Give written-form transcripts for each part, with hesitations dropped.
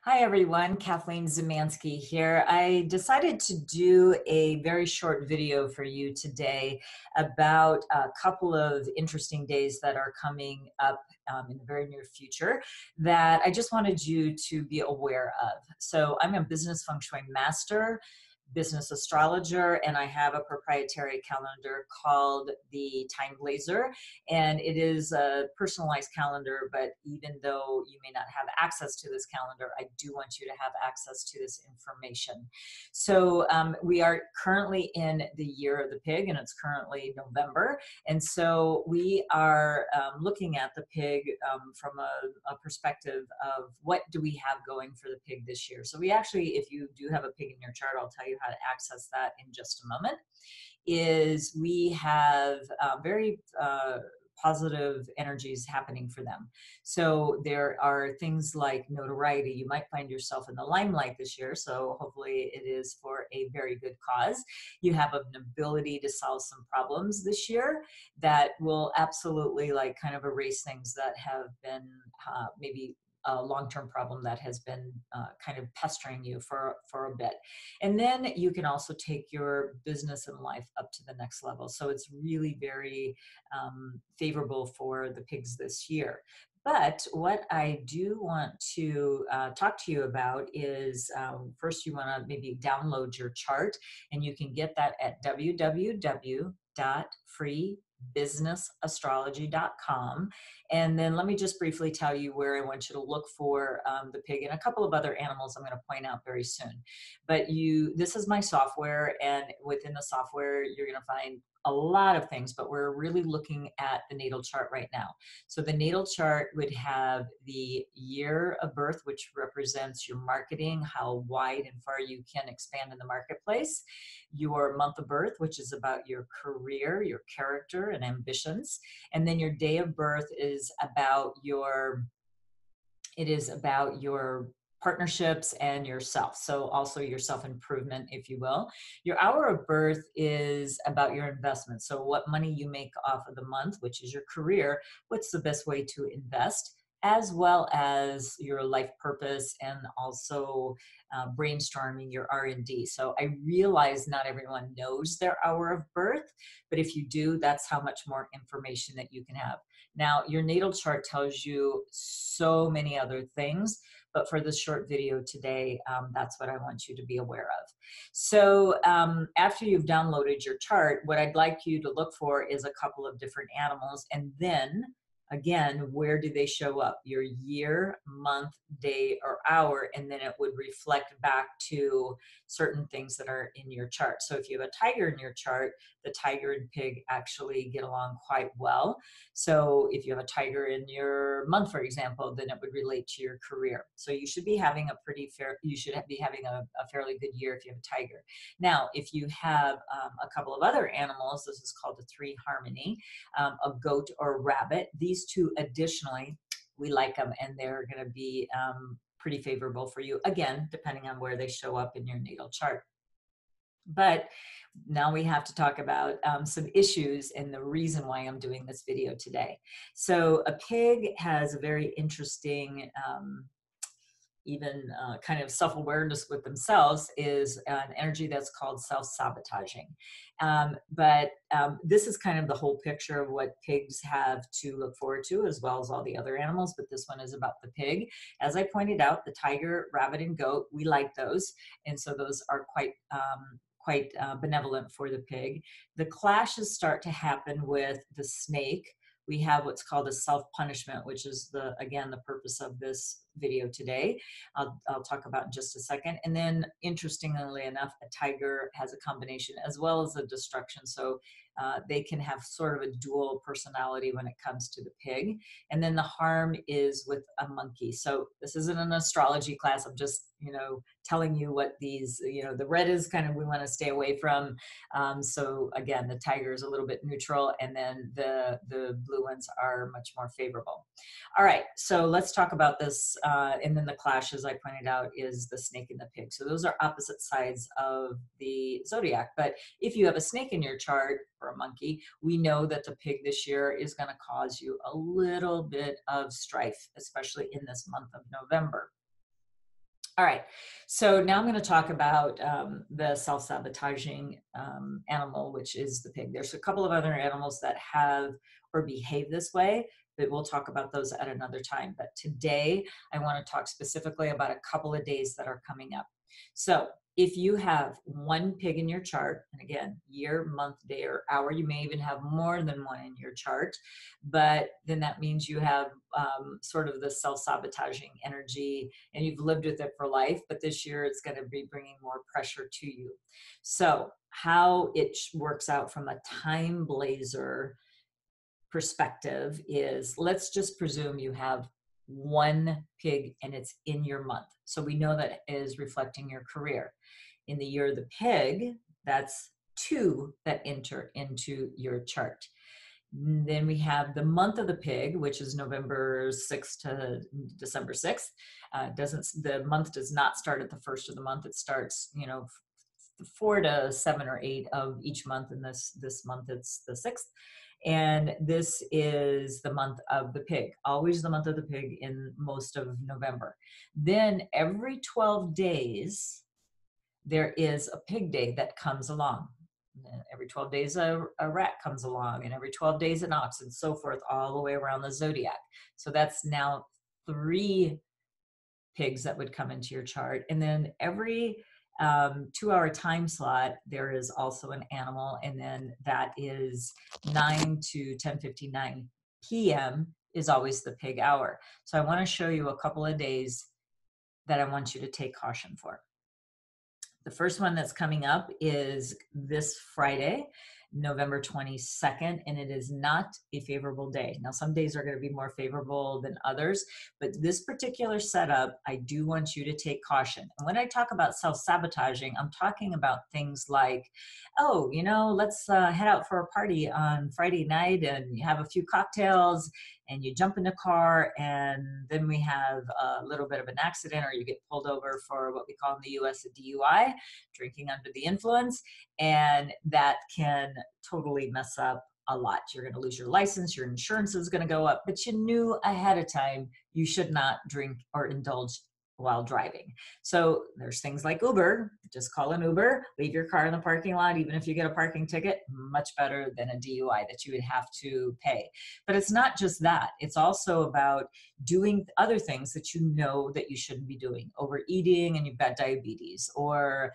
Hi everyone, Kathleen Zemansky here. I decided to do a very short video for you today about a couple of interesting days that are coming up in the very near future that I just wanted you to be aware of. So I'm a business feng shui master, business astrologer, and I have a proprietary calendar called the Time Blazer. And it is a personalized calendar, but even though you may not have access to this calendar, I do want you to have access to this information. So we are currently in the year of the pig, and it's currently November. And so we are looking at the pig from a perspective of what do we have going for the pig this year. So we actually, if you do have a pig in your chart, I'll tell you how to access that in just a moment. Is we have very positive energies happening for them. So there are things like notoriety. You might find yourself in the limelight this year, so hopefully it is for a very good cause. You have an ability to solve some problems this year that will absolutely like kind of erase things that have been maybe a long-term problem that has been kind of pestering you for a bit. And then you can also take your business and life up to the next level. So it's really very favorable for the pigs this year. But what I do want to talk to you about is first you want to maybe download your chart, and you can get that at www.freebusinessastrology.com. And then let me just briefly tell you where I want you to look for the pig and a couple of other animals I'm going to point out very soon. But this is my software, and within the software, you're going to find a lot of things, but we're really looking at the natal chart right now. So the natal chart would have the year of birth, which represents your marketing, how wide and far you can expand in the marketplace, your month of birth, which is about your career, your character and ambitions, and then your day of birth is about your partnerships and yourself. So also your self-improvement, if you will. Your hour of birth is about your investment. So what money you make off of the month, which is your career, what's the best way to invest, as well as your life purpose, and also brainstorming your R&D. So I realize not everyone knows their hour of birth, but if you do, that's how much more information that you can have. Now, your natal chart tells you so many other things, but for this short video today, that's what I want you to be aware of. So after you've downloaded your chart, what I'd like you to look for is a couple of different animals, and then again, where do they show up? Your year, month, day, or hour, and then it would reflect back to certain things that are in your chart. So if you have a tiger in your chart, the tiger and pig actually get along quite well. So if you have a tiger in your month, for example, then it would relate to your career. So you should be having a fairly good year if you have a tiger. Now, if you have a couple of other animals, this is called a three harmony, a goat or a rabbit. These two additionally, we like them, and they're going to be pretty favorable for you, again, depending on where they show up in your natal chart. But now we have to talk about some issues and the reason why I'm doing this video today. So a pig has a very interesting kind of self-awareness with themselves, is an energy that's called self-sabotaging. This is kind of the whole picture of what pigs have to look forward to, as well as all the other animals, but this one is about the pig. As I pointed out, the tiger, rabbit, and goat, we like those, and so those are quite benevolent for the pig. The clashes start to happen with the snake. We have what's called a self-punishment, which is again the purpose of this video today. I'll talk about in just a second. And then interestingly enough, a tiger has a combination as well as a destruction. So they can have sort of a dual personality when it comes to the pig. And then the harm is with a monkey. So this isn't an astrology class. I'm just, telling you what these, the red is kind of we want to stay away from. So again, the tiger is a little bit neutral, and then the blue ones are much more favorable. All right, so let's talk about this. And then the clash, as I pointed out, is the snake and the pig. So those are opposite sides of the zodiac. But if you have a snake in your chart, or a monkey, we know that the pig this year is going to cause you a little bit of strife, especially in this month of November. All right, so now I'm going to talk about the self-sabotaging animal, which is the pig. There's a couple of other animals that have or behave this way, but we'll talk about those at another time. But today, I want to talk specifically about a couple of days that are coming up. So if you have one pig in your chart, and again, year, month, day, or hour, you may even have more than one in your chart, but then that means you have sort of the self-sabotaging energy and you've lived with it for life, but this year it's going to be bringing more pressure to you. So how it works out from a time blazer perspective is, let's just presume you have one pig and it's in your month. So we know that is reflecting your career. In the year of the pig, that's two that enter into your chart. Then we have the month of the pig, which is November 6th to December 6th. The month does not start at the first of the month. It starts, 4 to 7 or 8 of each month. And this month it's the 6th. And this is the month of the pig, always the month of the pig in most of November. Then every 12 days, there is a pig day that comes along. Every 12 days, a rat comes along, and every 12 days, an ox, and so forth, all the way around the zodiac. So that's now 3 pigs that would come into your chart. And then every 2-hour time slot, there is also an animal, and then that is 9 to 10:59 p.m. is always the pig hour. So I want to show you a couple of days that I want you to take caution for. The first one that's coming up is this Friday, November 22nd, and it is not a favorable day. Now, some days are going to be more favorable than others, but this particular setup, I do want you to take caution. And when I talk about self-sabotaging, I'm talking about things like, oh, let's head out for a party on Friday night and have a few cocktails, and you jump in the car, and then we have a little bit of an accident, or you get pulled over for what we call in the US a DUI, drinking under the influence, and that can totally mess up a lot. You're going to lose your license, your insurance is going to go up, but you knew ahead of time you should not drink or indulge while driving. So there's things like Uber. Just call an Uber, leave your car in the parking lot, even if you get a parking ticket, much better than a DUI that you would have to pay. But it's not just that. It's also about doing other things that you know that you shouldn't be doing, overeating and you've got diabetes, or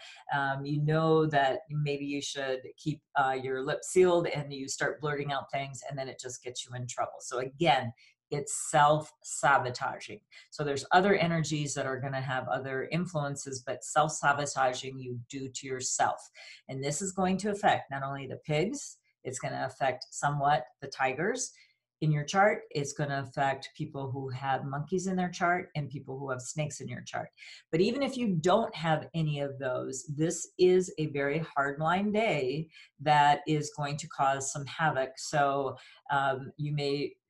you know that maybe you should keep your lips sealed and you start blurting out things and then it just gets you in trouble. So again, it's self-sabotaging. So there's other energies that are going to have other influences, but self-sabotaging you do to yourself. And this is going to affect not only the pigs, it's going to affect somewhat the tigers in your chart. It's going to affect people who have monkeys in their chart and people who have snakes in your chart. But even if you don't have any of those, this is a very hardline day that is going to cause some havoc. So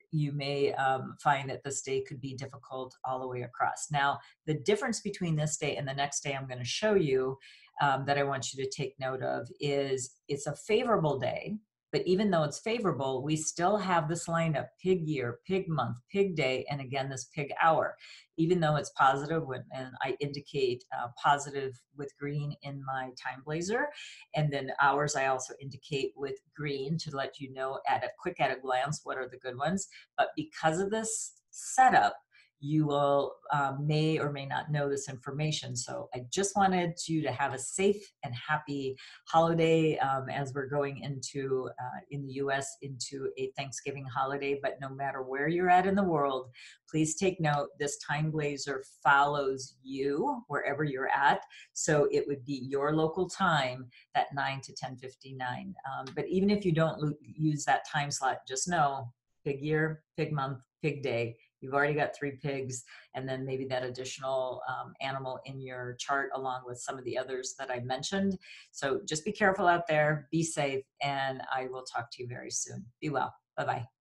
you may find that this day could be difficult all the way across. Now, the difference between this day and the next day I'm going to show you that I want you to take note of is it's a favorable day, but even though it's favorable, we still have this lineup: pig year, pig month, pig day, and again, this pig hour. Even though it's positive, and I indicate positive with green in my time blazer, and then hours I also indicate with green to let you know at a glance what are the good ones. But because of this setup, you will may or may not know this information. So I just wanted you to have a safe and happy holiday as we're going into, in the US, into a Thanksgiving holiday. But no matter where you're at in the world, please take note, this time blazer follows you wherever you're at. So it would be your local time at 9 to 10:59. But even if you don't use that time slot, just know pig year, pig month, pig day. You've already got 3 pigs, and then maybe that additional animal in your chart along with some of the others that I mentioned. So just be careful out there, be safe, and I will talk to you very soon. Be well. Bye-bye.